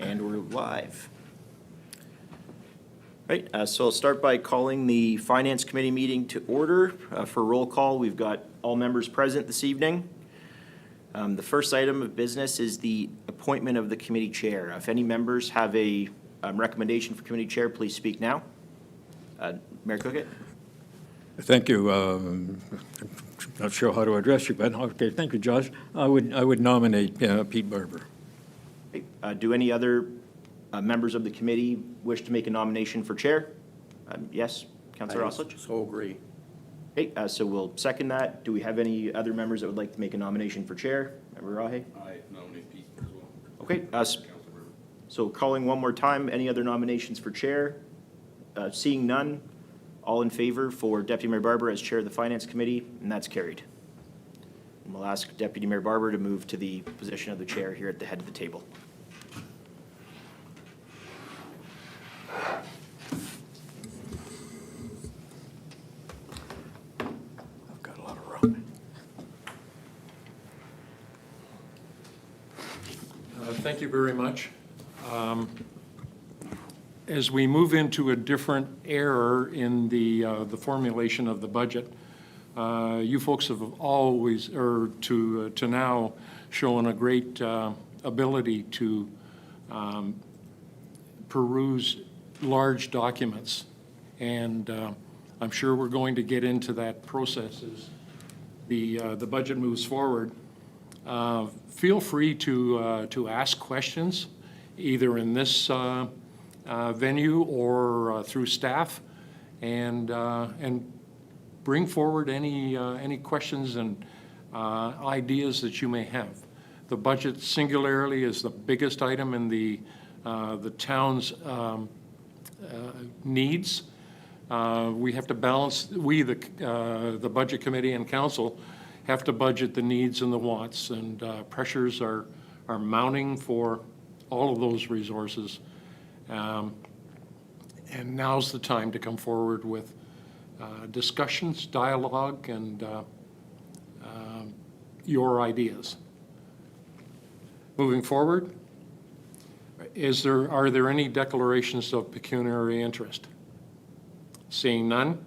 And we're live. Right, so I'll start by calling the Finance Committee meeting to order. For roll call, we've got all members present this evening. The first item of business is the appointment of the committee chair. If any members have a recommendation for committee chair, please speak now. Mayor Cookett? Thank you. Not sure how to address you, but okay, thank you, Josh. I would nominate Pete Barber. Do any other members of the committee wish to make a nomination for chair? Yes, Councillor Oslich? So agree. Okay, so we'll second that. Do we have any other members that would like to make a nomination for chair? Member Rahe? I nominate Pete as well. Okay, so calling one more time, any other nominations for chair? Seeing none, all in favor for Deputy Mayor Barber as chair of the Finance Committee, and that's carried. And we'll ask Deputy Mayor Barber to move to the position of the chair here at the head of the table. I've got a lot of room. Thank you very much. As we move into a different era in the formulation of the budget, you folks have always, or to now, shown a great ability to peruse large documents. And I'm sure we're going to get into that process as the budget moves forward. Feel free to ask questions, either in this venue or through staff, and bring forward any questions and ideas that you may have. The budget singularly is the biggest item in the town's needs. We have to balance, the Budget Committee and Council have to budget the needs and the wants, and pressures are mounting for all of those resources. And now's the time to come forward with discussions, dialogue, and your ideas. Moving forward, are there any declarations of pecuniary interest? Seeing none,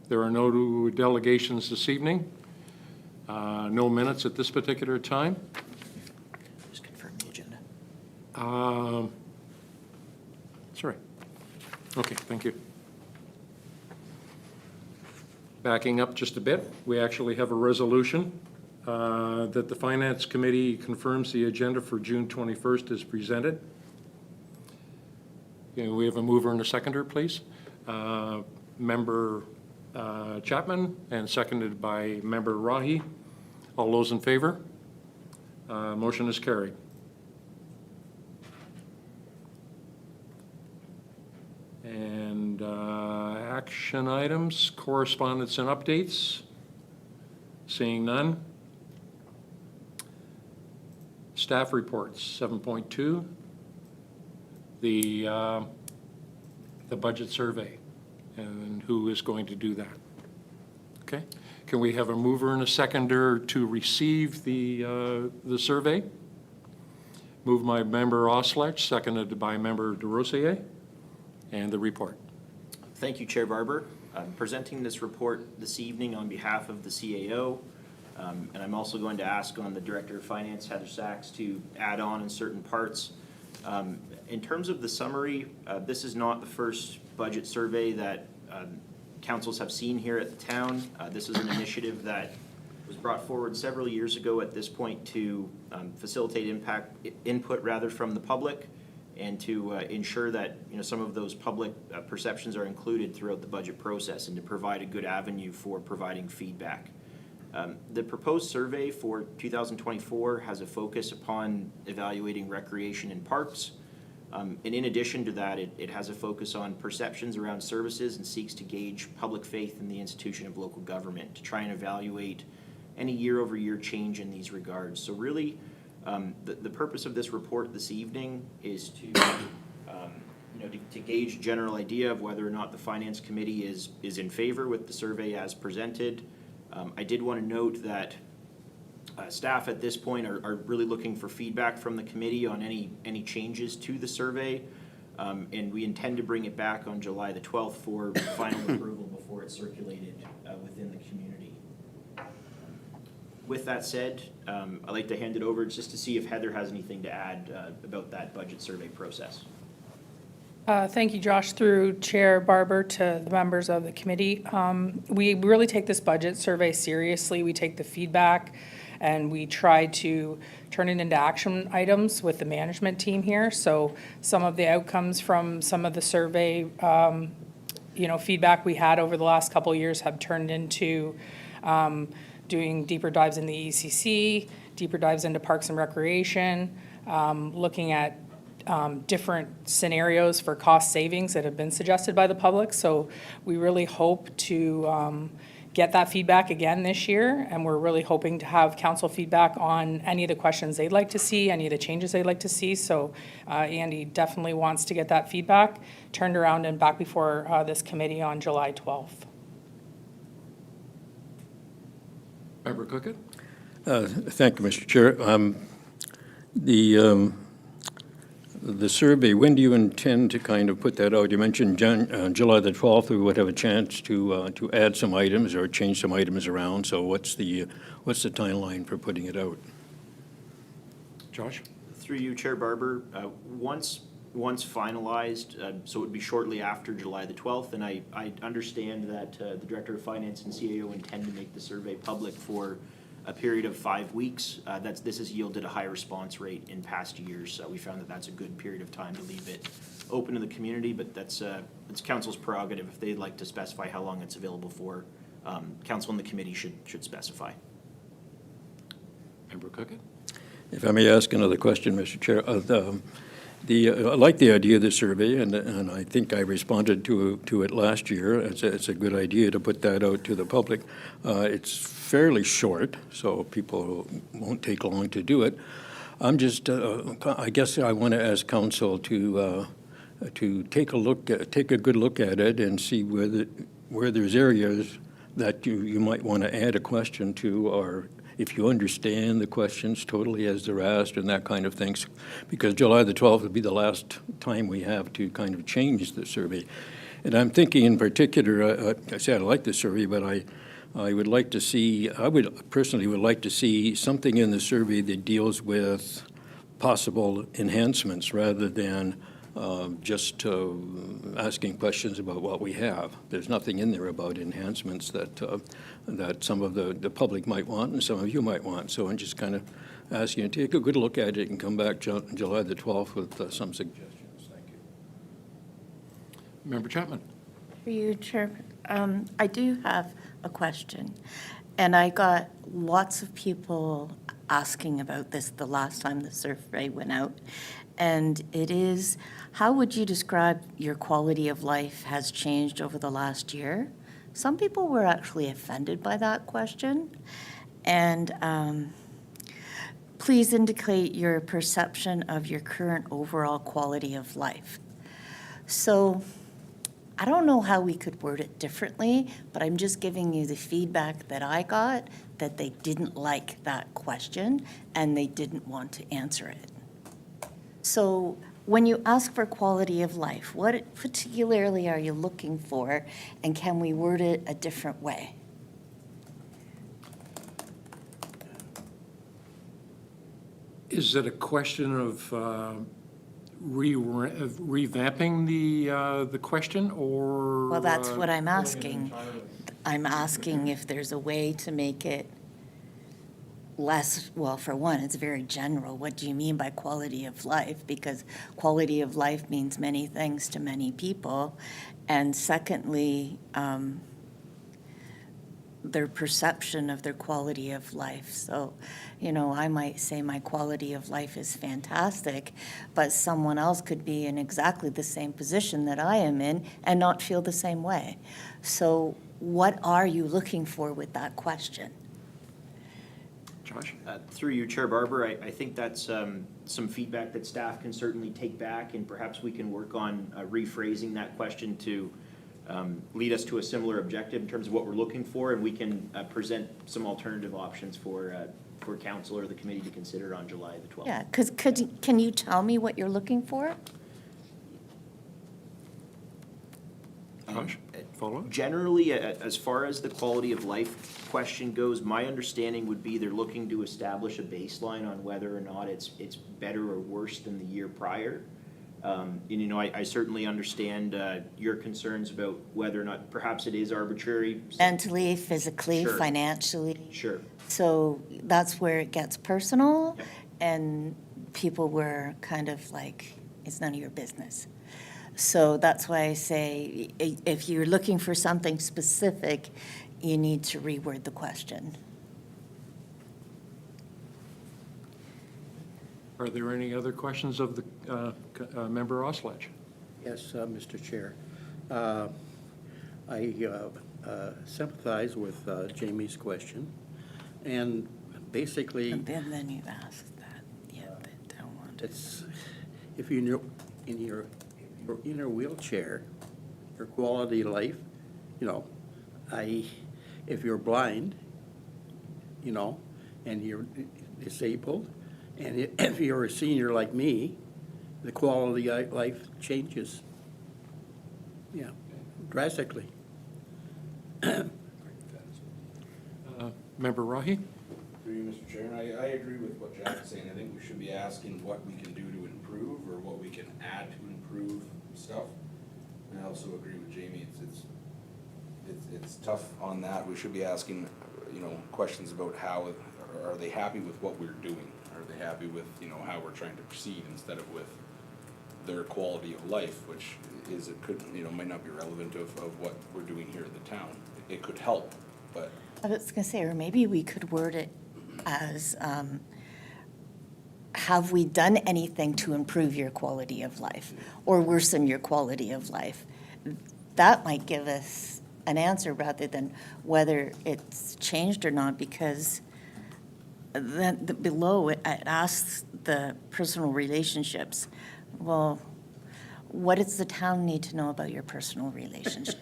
there are no delegations this evening. No minutes at this particular time. Just confirm the agenda. Sorry. Okay, thank you. Backing up just a bit, we actually have a resolution that the Finance Committee confirms the agenda for June 21st is presented. Okay, we have a mover and a seconder, please. Member Chapman, and seconded by Member Rahe. All those in favor? Motion is carried. And action items, correspondence and updates. Seeing none. Staff reports, 7.2. The budget survey, and who is going to do that. Okay, can we have a mover and a seconder to receive the survey? Moved by Member Oslich, seconded by Member DeRosier, and the report. Thank you, Chair Barber. I'm presenting this report this evening on behalf of the CAO, and I'm also going to ask on the Director of Finance, Heather Sachs, to add on in certain parts. In terms of the summary, this is not the first budget survey that councils have seen here at the town. This is an initiative that was brought forward several years ago at this point to facilitate input from the public, and to ensure that some of those public perceptions are included throughout the budget process, and to provide a good avenue for providing feedback. The proposed survey for 2024 has a focus upon evaluating recreation and parks. And in addition to that, it has a focus on perceptions around services and seeks to gauge public faith in the institution of local government to try and evaluate any year-over-year change in these regards. So really, the purpose of this report this evening is to gauge a general idea of whether or not the Finance Committee is in favor with the survey as presented. I did want to note that Staff at this point are really looking for feedback from the committee on any changes to the survey. And we intend to bring it back on July the 12th for final approval before it's circulated within the community. With that said, I'd like to hand it over just to see if Heather has anything to add about that budget survey process. Thank you, Josh. Through Chair Barber to the members of the committee. We really take this budget survey seriously. We take the feedback and we try to turn it into action items with the management team here. So some of the outcomes from some of the survey, feedback we had over the last couple of years have turned into doing deeper dives in the ECC, deeper dives into Parks and Recreation, looking at different scenarios for cost savings that have been suggested by the public. So we really hope to get that feedback again this year, and we're really hoping to have council feedback on any of the questions they'd like to see, any of the changes they'd like to see. So Andy definitely wants to get that feedback turned around and back before this committee on July 12th. Member Cookett? Thank you, Mr. Chair. The survey, when do you intend to kind of put that out? You mentioned July the 12th, we would have a chance to add some items or change some items around. So what's the timeline for putting it out? Josh? Through you, Chair Barber, once finalized, so it would be shortly after July the 12th, and I understand that the Director of Finance and CAO intend to make the survey public for a period of 5 weeks. This has yielded a high response rate in past years, so we found that that's a good period of time to leave it open to the community, but it's council's prerogative. If they'd like to specify how long it's available for, council and the committee should specify. Member Cookett? If I may ask another question, Mr. Chair, I like the idea of the survey, and I think I responded to it last year. It's a good idea to put that out to the public. It's fairly short, so people won't take long to do it. I'm just, I guess I want to ask council to take a good look at it and see where there's areas that you might want to add a question to, or if you understand the questions totally as they're asked and that kind of things, because July the 12th would be the last time we have to kind of change the survey. And I'm thinking in particular, I said I like the survey, but I would like to see, personally would like to see something in the survey that deals with possible enhancements rather than just asking questions about what we have. There's nothing in there about enhancements that some of the public might want and some of you might want. So I'm just kind of asking you to take a good look at it and come back July the 12th with some suggestions. Thank you. Member Chapman? For you, Chairman. I do have a question, and I got lots of people asking about this the last time the survey went out, and it is, how would you describe your quality of life has changed over the last year? Some people were actually offended by that question, and please indicate your perception of your current overall quality of life. So I don't know how we could word it differently, but I'm just giving you the feedback that I got, that they didn't like that question and they didn't want to answer it. So when you ask for quality of life, what particularly are you looking for, and can we word it a different way? Is it a question of revamping the question, or? Well, that's what I'm asking. I'm asking if there's a way to make it less, well, for one, it's very general. What do you mean by quality of life? Because quality of life means many things to many people. And secondly, their perception of their quality of life. So, I might say my quality of life is fantastic, but someone else could be in exactly the same position that I am in and not feel the same way. So what are you looking for with that question? Josh? Through you, Chair Barber, I think that's some feedback that staff can certainly take back, and perhaps we can work on rephrasing that question to lead us to a similar objective in terms of what we're looking for, and we can present some alternative options for council or the committee to consider on July the 12th. Yeah, because can you tell me what you're looking for? Josh, follow? Generally, as far as the quality of life question goes, my understanding would be they're looking to establish a baseline on whether or not it's better or worse than the year prior. And, you know, I certainly understand your concerns about whether or not perhaps it is arbitrary. Mentally, physically, Sure. financially? Sure. So that's where it gets personal, Yep. and people were kind of like, it's none of your business. So that's why I say, if you're looking for something specific, you need to reword the question. Are there any other questions of the member Oslech? Yes, Mr. Chair. I sympathize with Jamie's question, and basically, And then you asked that, yeah, but don't want to. it's, if you're in your wheelchair, your quality of life, you know, if you're blind, you know, and you're disabled, and if you're a senior like me, the quality of life changes. Yeah, drastically. Member Rahi? Through you, Mr. Chair, and I agree with what Jack's saying. I think we should be asking what we can do to improve or what we can add to improve stuff. And I also agree with Jamie, it's tough on that. We should be asking, you know, questions about how, are they happy with what we're doing? Are they happy with, you know, how we're trying to proceed instead of with their quality of life, which is, it could, you know, might not be relevant of what we're doing here in the town. It could help, but I was going to say, or maybe we could word it as, have we done anything to improve your quality of life or worsen your quality of life? That might give us an answer rather than whether it's changed or not, because then below it asks the personal relationships. Well, what does the town need to know about your personal relationship?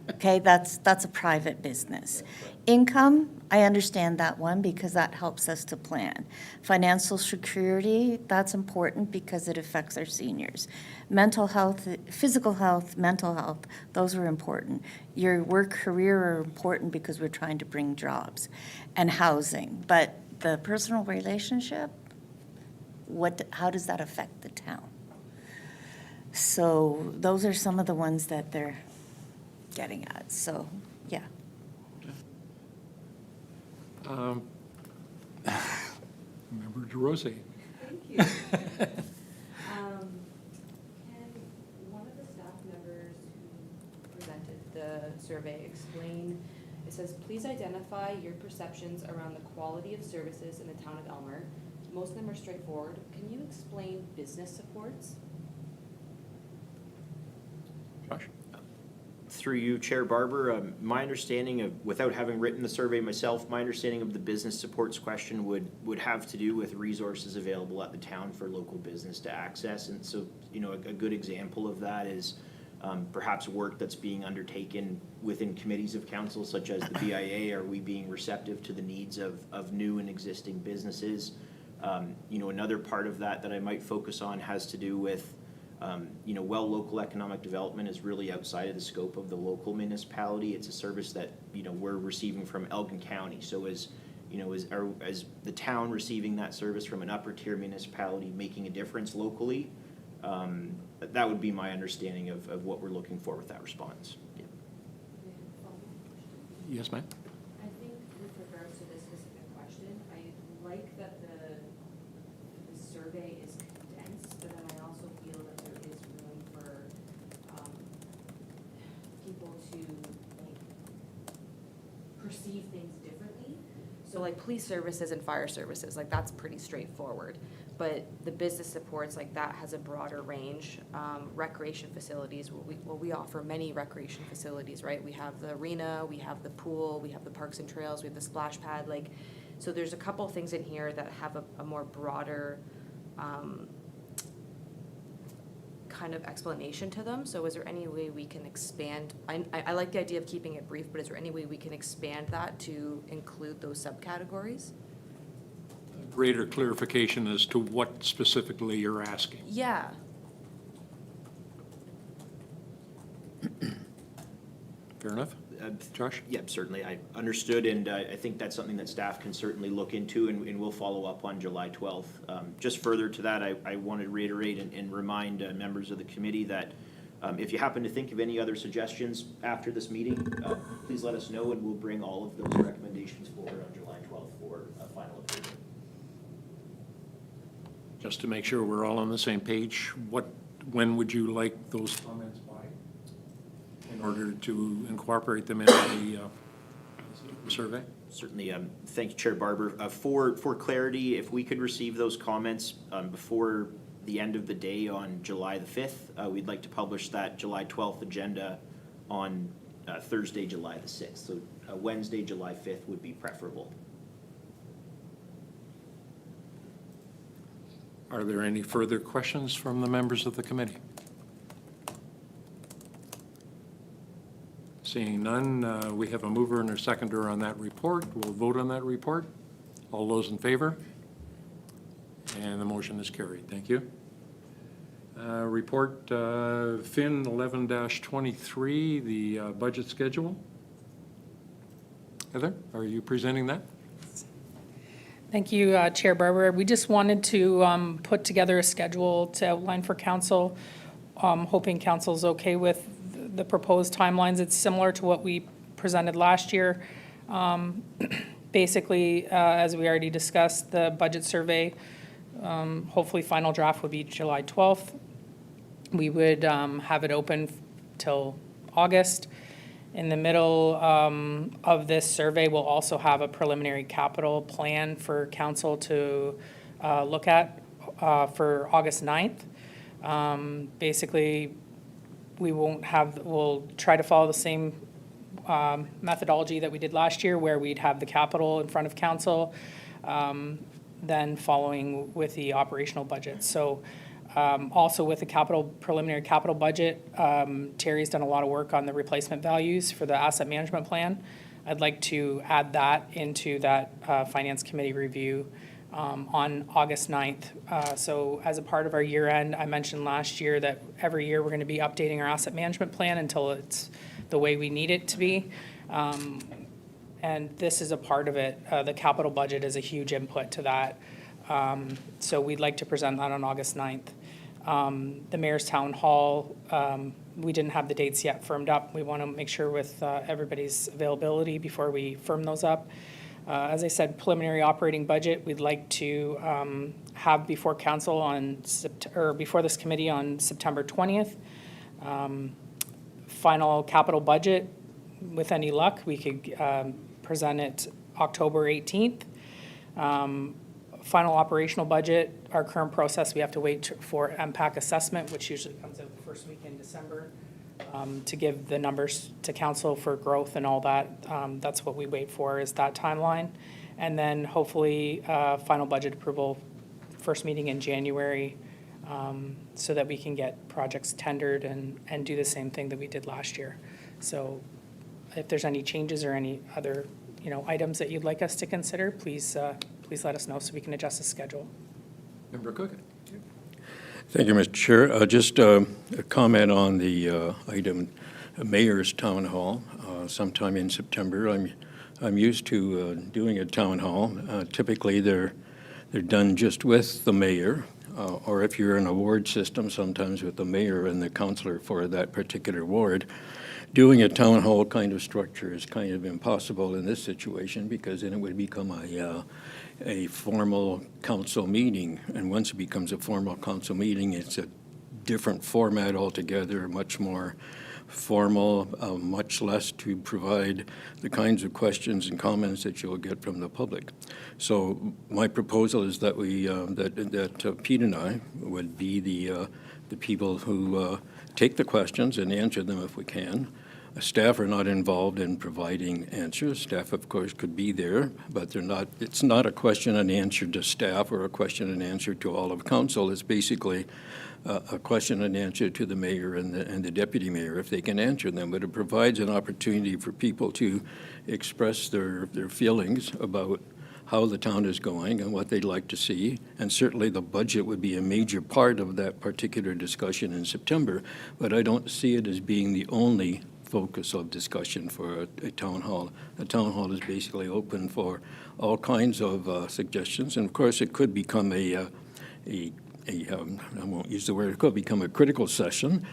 Okay, that's a private business. Income, I understand that one because that helps us to plan. Financial security, that's important because it affects our seniors. Mental health, physical health, mental health, those are important. Your work career are important because we're trying to bring jobs and housing. But the personal relationship, how does that affect the town? So those are some of the ones that they're getting at, so, yeah. Member DeRose? Thank you. Can one of the staff members who presented the survey explain, it says, please identify your perceptions around the quality of services in the town of Elmer. Most of them are straightforward. Can you explain business supports? Josh? Through you, Chair Barber, my understanding of, without having written the survey myself, my understanding of the business supports question would have to do with resources available at the town for local business to access. And so, you know, a good example of that is perhaps work that's being undertaken within committees of council, such as the BIA. Are we being receptive to the needs of new and existing businesses? You know, another part of that I might focus on has to do with you know, local economic development is really outside of the scope of the local municipality. It's a service that, you know, we're receiving from Elgin County. So as the town receiving that service from an upper tier municipality making a difference locally, that would be my understanding of what we're looking for with that response. Yeah. Yes, ma'am? I think with regards to this specific question, I like that the survey is condensed, but then I also feel that there is room for people to perceive things differently. So like police services and fire services, like that's pretty straightforward. But the business supports, like that has a broader range. Recreation facilities, we offer many recreation facilities, right? We have the arena, we have the pool, we have the parks and trails, we have the splash pad, like, so there's a couple of things in here that have a more broader kind of explanation to them. So is there any way we can expand? I like the idea of keeping it brief, but is there any way we can expand that to include those subcategories? Greater clarification as to what specifically you're asking. Yeah. Fair enough? Josh? Yep, certainly. I understood, and I think that's something that staff can certainly look into, and we'll follow up on July 12th. Just further to that, I wanted to reiterate and remind members of the committee that if you happen to think of any other suggestions after this meeting, please let us know, and we'll bring all of those recommendations forward on July 12th for final approval. Just to make sure we're all on the same page, when would you like those comments by? In order to incorporate them into the survey? Certainly. Thank you, Chair Barber. For clarity, if we could receive those comments before the end of the day on July the 5th, we'd like to publish that July 12th agenda on Thursday, July the 6th. So Wednesday, July 5th would be preferable. Are there any further questions from the members of the committee? Seeing none, we have a mover and a seconder on that report. We'll vote on that report. All those in favor? And the motion is carried. Thank you. Report FIN 11-23, the budget schedule. Heather, are you presenting that? Thank you, Chair Barber. We just wanted to put together a schedule to outline for council, hoping council's okay with the proposed timelines. It's similar to what we presented last year. Basically, as we already discussed, the budget survey, hopefully final draft would be July 12th. We would have it open till August. In the middle of this survey, we'll also have a preliminary capital plan for council to look at for August 9th. Basically, we'll try to follow the same methodology that we did last year, where we'd have the capital in front of council, then following with the operational budget. So also with the preliminary capital budget, Terry's done a lot of work on the replacement values for the asset management plan. I'd like to add that into that finance committee review on August 9th. So as a part of our year end, I mentioned last year that every year we're going to be updating our asset management plan until it's the way we need it to be. And this is a part of it. The capital budget is a huge input to that. So we'd like to present that on August 9th. The Mayor's Town Hall, we didn't have the dates yet firmed up. We want to make sure with everybody's availability before we firm those up. As I said, preliminary operating budget, we'd like to have before council or before this committee on September 20th. Final capital budget, with any luck, we could present it October 18th. Final operational budget, our current process, we have to wait for MPAC assessment, which usually comes out the first week in December, to give the numbers to council for growth and all that. That's what we wait for, is that timeline. And then hopefully final budget approval, first meeting in January, so that we can get projects tendered and do the same thing that we did last year. So if there's any changes or any other items that you'd like us to consider, please let us know so we can adjust the schedule. Member Cook? Thank you, Mr. Chair. Just a comment on the item, Mayor's Town Hall, sometime in September. I'm used to doing a town hall. Typically, they're done just with the mayor, or if you're in a ward system, sometimes with the mayor and the councillor for that particular ward. Doing a town hall kind of structure is kind of impossible in this situation, because then it would become a formal council meeting. And once it becomes a formal council meeting, it's a different format altogether, much more formal, much less to provide the kinds of questions and comments that you'll get from the public. So my proposal is that that Pete and I would be the people who take the questions and answer them if we can. Staff are not involved in providing answers. Staff, of course, could be there, but they're not, it's not a question and answer to staff or a question and answer to all of council. It's basically a question and answer to the mayor and the deputy mayor, if they can answer them. But it provides an opportunity for people to express their feelings about how the town is going and what they'd like to see. And certainly the budget would be a major part of that particular discussion in September, but I don't see it as being the only focus of discussion for a town hall. A town hall is basically open for all kinds of suggestions, and of course it could become I won't use the word, it could become a critical session,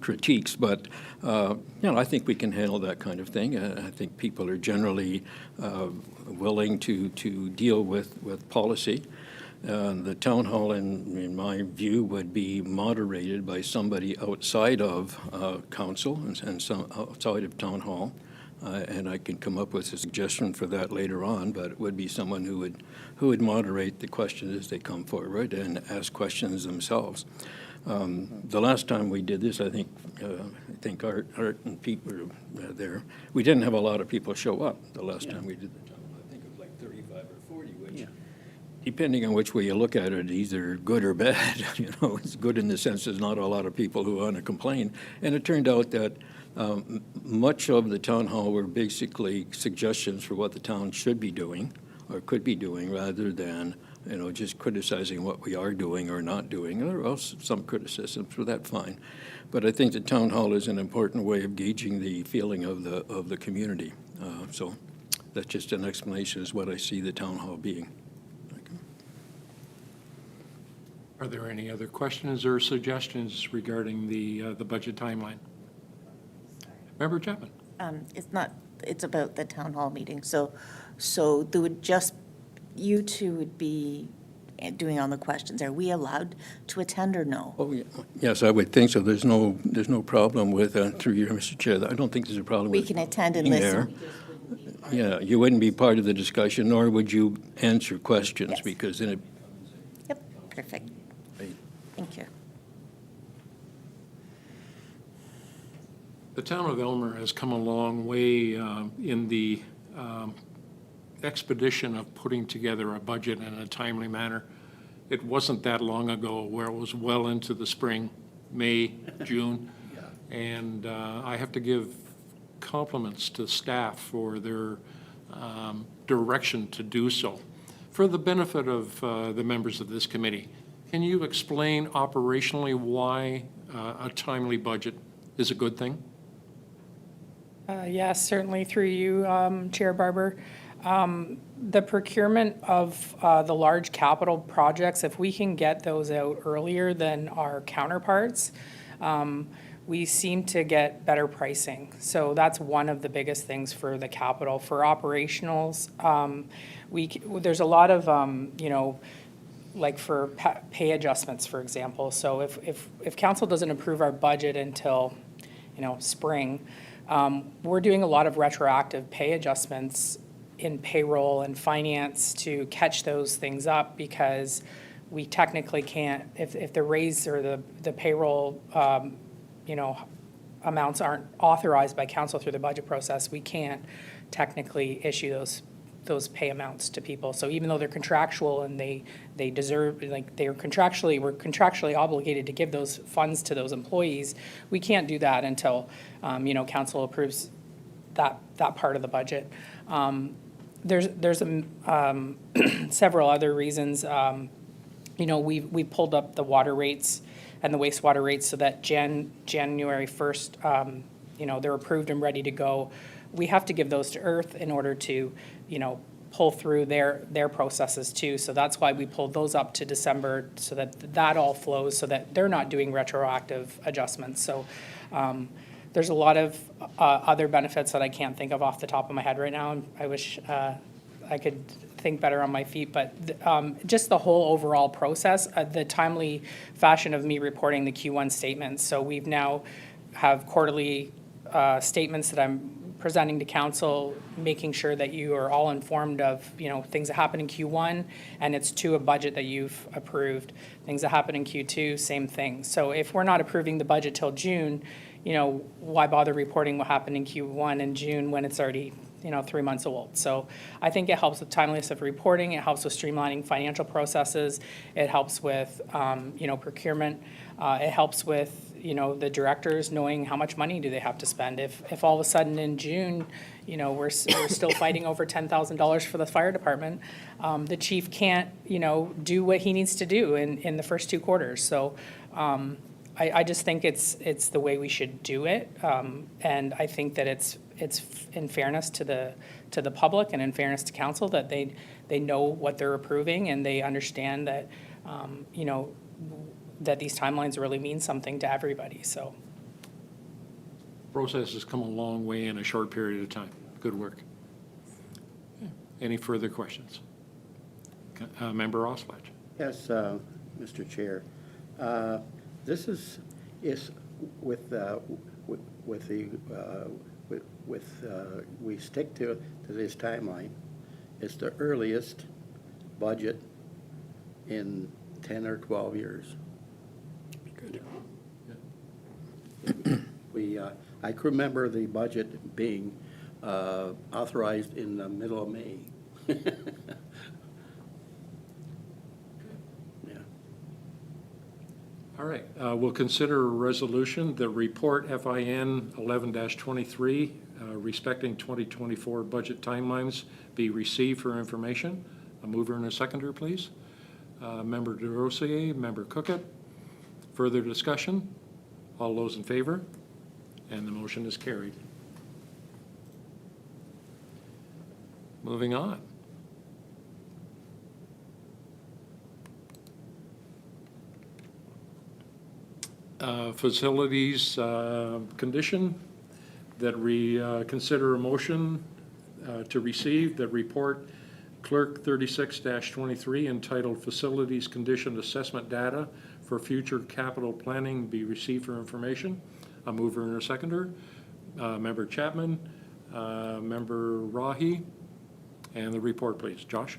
critiques, but, I think we can handle that kind of thing. I think people are generally willing to deal with policy. The town hall, in my view, would be moderated by somebody outside of council and some outside of town hall. And I can come up with a suggestion for that later on, but it would be someone who would moderate the questions as they come forward and ask questions themselves. The last time we did this, I think Art and Pete were there. We didn't have a lot of people show up the last time we did the town. I think it was like 35 or 40, which, depending on which way you look at it, either good or bad. It's good in the sense there's not a lot of people who want to complain. And it turned out that much of the town hall were basically suggestions for what the town should be doing or could be doing, rather than just criticizing what we are doing or not doing. There are also some criticisms, so that's fine. But I think the town hall is an important way of gauging the feeling of the community. So that's just an explanation as what I see the town hall being. Are there any other questions or suggestions regarding the budget timeline? Member Chapman? It's about the town hall meeting. So there would just, you two would be doing all the questions. Are we allowed to attend or no? Oh, yeah. Yes, I would think so. There's no problem with, through you, Mr. Chair, I don't think there's a problem with We can attend and being there. listen. Yeah, you wouldn't be part of the discussion, nor would you answer questions, Yes. because then it, Yep, perfect. Thank you. The town of Elmer has come a long way in the expedition of putting together a budget in a timely manner. It wasn't that long ago where it was well into the spring, May, June. And I have to give compliments to staff for their direction to do so. For the benefit of the members of this committee, can you explain operationally why a timely budget is a good thing? Yes, certainly through you, Chair Barber. The procurement of the large capital projects, if we can get those out earlier than our counterparts, we seem to get better pricing. So that's one of the biggest things for the capital. For operationals, there's a lot of, like for pay adjustments, for example. So if council doesn't approve our budget until, spring, we're doing a lot of retroactive pay adjustments in payroll and finance to catch those things up, because we technically can't, if the raise or the payroll, amounts aren't authorized by council through the budget process, we can't technically issue those pay amounts to people. So even though they're contractual and they deserve, like we're contractually obligated to give those funds to those employees, we can't do that until, council approves that part of the budget. There's several other reasons. We pulled up the water rates and the wastewater rates so that January 1st, they're approved and ready to go. We have to give those to Earth in order to, pull through their processes too. So that's why we pulled those up to December, so that all flows, so that they're not doing retroactive adjustments. So there's a lot of other benefits that I can't think of off the top of my head right now. I wish I could think better on my feet, but just the whole overall process, the timely fashion of me reporting the Q1 statements. So we've now have quarterly statements that I'm presenting to council, making sure that you are all informed of, things that happen in Q1, and it's to a budget that you've approved. Things that happen in Q2, same thing. So if we're not approving the budget till June, why bother reporting what happened in Q1 in June when it's already, 3 months old? So I think it helps with timeliness of reporting, it helps with streamlining financial processes, it helps with, procurement, it helps with, the directors knowing how much money do they have to spend. If all of a sudden in June, we're still fighting over $10,000 for the fire department, the chief can't, do what he needs to do in the first 2 quarters. So I just think it's the way we should do it. And I think that it's in fairness to the public and in fairness to council that they know what they're approving and they understand that, that these timelines really mean something to everybody, so. Process has come a long way in a short period of time. Good work. Any further questions? Member Oshkosh. Yes, Mr. Chair. This is with we stick to this timeline. It's the earliest budget in 10 or 12 years. I can remember the budget being authorized in the middle of May. Yeah. All right, we'll consider a resolution, the report FIN 11-23 respecting 2024 budget timelines be received for information. A mover and a seconder, please. Member DeRosier, Member Cookett. Further discussion? All those in favor? And the motion is carried. Moving on. Facilities condition, that we consider a motion to receive the report Clerk 36-23 entitled Facilities Condition Assessment Data for Future Capital Planning be received for information. A mover and a seconder. Member Chapman, Member Rahi, and the report, please. Josh?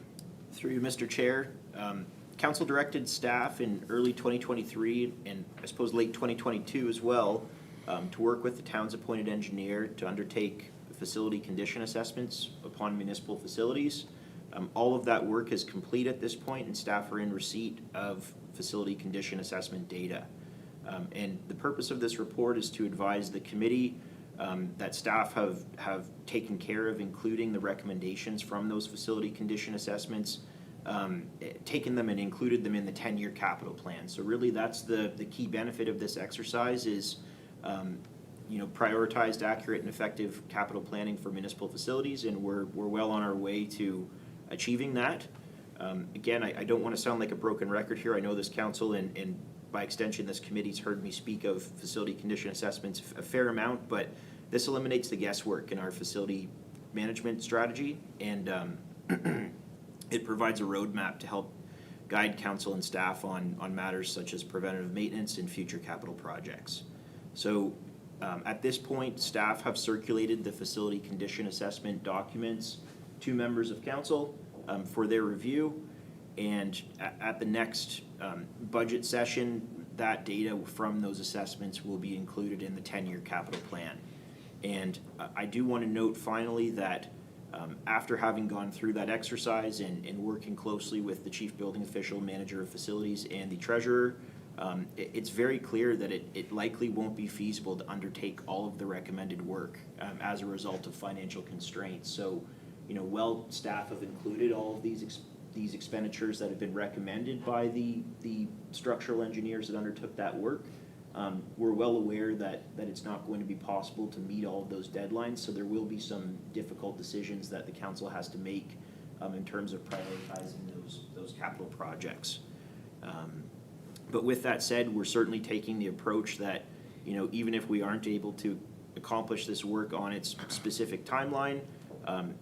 Through you, Mr. Chair. Council directed staff in early 2023 and I suppose late 2022 as well to work with the town's appointed engineer to undertake facility condition assessments upon municipal facilities. All of that work is complete at this point and staff are in receipt of facility condition assessment data. And the purpose of this report is to advise the committee that staff have taken care of including the recommendations from those facility condition assessments, taken them and included them in the 10-year capital plan. So really that's the key benefit of this exercise is prioritized, accurate, and effective capital planning for municipal facilities, and we're well on our way to achieving that. Again, I don't want to sound like a broken record here. I know this council and by extension this committee's heard me speak of facility condition assessments a fair amount, but this eliminates the guesswork in our facility management strategy, and it provides a roadmap to help guide council and staff on matters such as preventative maintenance and future capital projects. So at this point, staff have circulated the facility condition assessment documents to members of council for their review, and at the next budget session, that data from those assessments will be included in the 10-year capital plan. And I do want to note finally that after having gone through that exercise and working closely with the chief building official, manager of facilities, and the treasurer, it's very clear that it likely won't be feasible to undertake all of the recommended work as a result of financial constraints. So, while staff have included all of these expenditures that have been recommended by the structural engineers that undertook that work, we're well aware that it's not going to be possible to meet all of those deadlines, so there will be some difficult decisions that the council has to make in terms of prioritizing those capital projects. But with that said, we're certainly taking the approach that, even if we aren't able to accomplish this work on its specific timeline,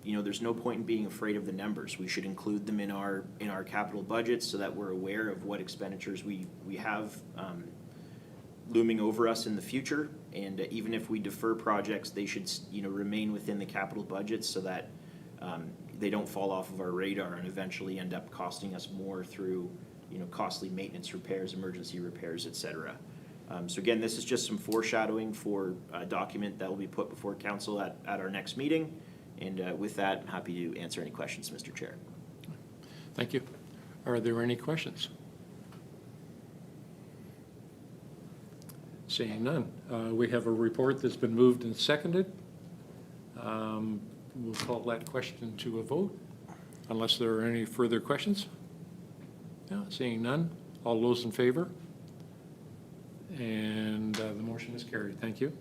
there's no point in being afraid of the numbers. We should include them in our capital budgets so that we're aware of what expenditures we have looming over us in the future. And even if we defer projects, they should remain within the capital budgets so that they don't fall off of our radar and eventually end up costing us more through costly maintenance repairs, emergency repairs, et cetera. So again, this is just some foreshadowing for a document that will be put before council at our next meeting. And with that, I'm happy to answer any questions, Mr. Chair. Thank you. Are there any questions? Seeing none. We have a report that's been moved and seconded. We'll call that question to a vote, unless there are any further questions. No, seeing none. All those in favor? And the motion is carried. Thank you.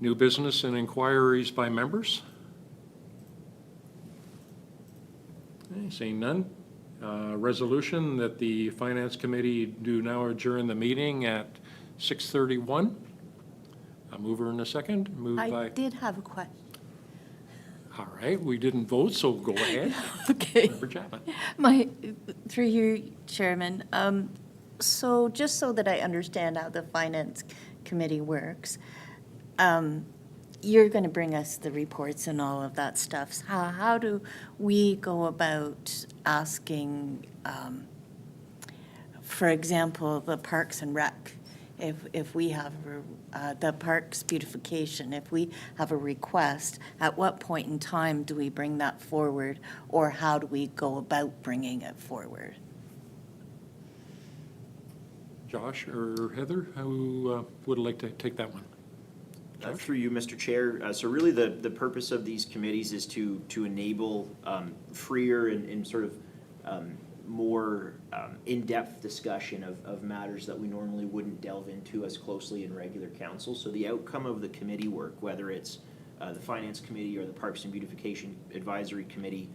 New business and inquiries by members? Okay, seeing none. Resolution that the Finance Committee do now adjourn the meeting at 6:31. A mover and a second, moved I by, did have a question. all right, we didn't vote, so go ahead. Okay. Member Chapman. Through you, Chairman, so just so that I understand how the Finance Committee works, you're going to bring us the reports and all of that stuff. How do we go about asking, for example, the Parks and Rec, if we have the parks beautification, if we have a request, at what point in time do we bring that forward, or how do we go about bringing it forward? Josh or Heather, who would like to take that one? Through you, Mr. Chair. So really the purpose of these committees is to enable freer and sort of more in-depth discussion of matters that we normally wouldn't delve into as closely in regular council. So the outcome of the committee work, whether it's the Finance Committee or the Parks and Beautification Advisory Committee,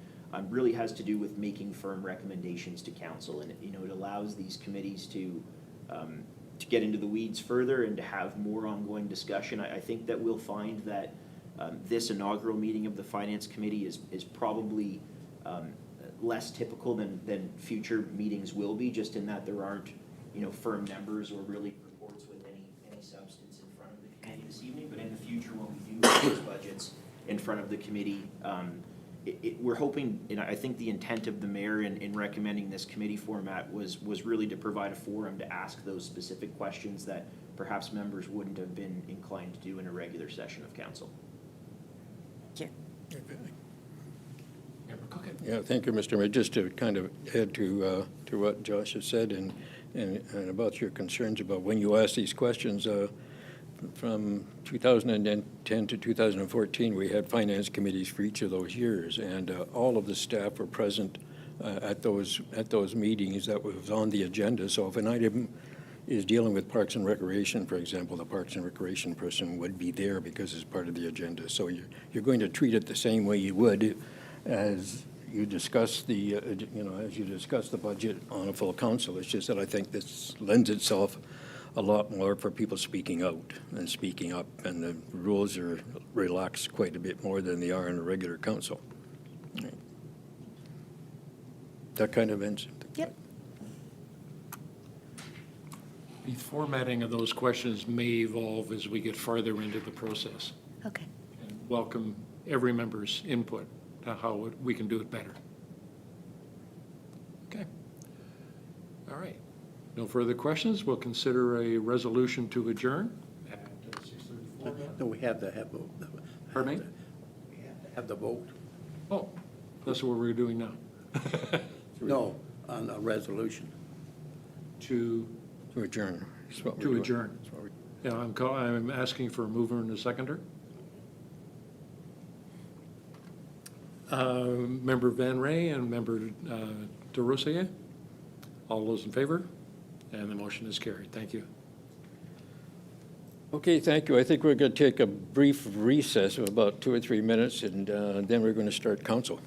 really has to do with making firm recommendations to council. And it allows these committees to get into the weeds further and to have more ongoing discussion. I think that we'll find that this inaugural meeting of the Finance Committee is probably less typical than future meetings will be, just in that there aren't, firm numbers or really reports with any substance in front of the committee this evening. But in the future, when we do have those budgets in front of the committee, we're hoping, and I think the intent of the mayor in recommending this committee format was really to provide a forum to ask those specific questions that perhaps members wouldn't have been inclined to do in a regular session of council. Thank you. Member Cookett. Yeah, thank you, Mr. Mayor. Just to kind of add to what Josh has said and about your concerns about when you ask these questions, from 2010 to 2014, we had finance committees for each of those years, and all of the staff were present at those meetings that was on the agenda. So if an item is dealing with Parks and Recreation, for example, the Parks and Recreation person would be there because it's part of the agenda. So you're going to treat it the same way you would as you discuss the budget on a full council. It's just that I think this lends itself a lot more for people speaking out and speaking up, and the rules are relaxed quite a bit more than they are in a regular council. That kind of ends. Yep. The formatting of those questions may evolve as we get farther into the process. Okay. And welcome every member's input to how we can do it better. Okay. All right. No further questions. We'll consider a resolution to adjourn at 6:34. No, we have to have, Pardon me? we have to have the vote. Oh, that's what we're doing now. No, on a resolution. To adjourn. That's what we're To doing. adjourn. That's what we're- Yeah, I'm asking for a mover and a seconder. Member Van Ray and Member DeRosier. All those in favor? And the motion is carried. Thank you. Okay, thank you. I think we're going to take a brief recess of about 2 or 3 minutes, and then we're going to start council.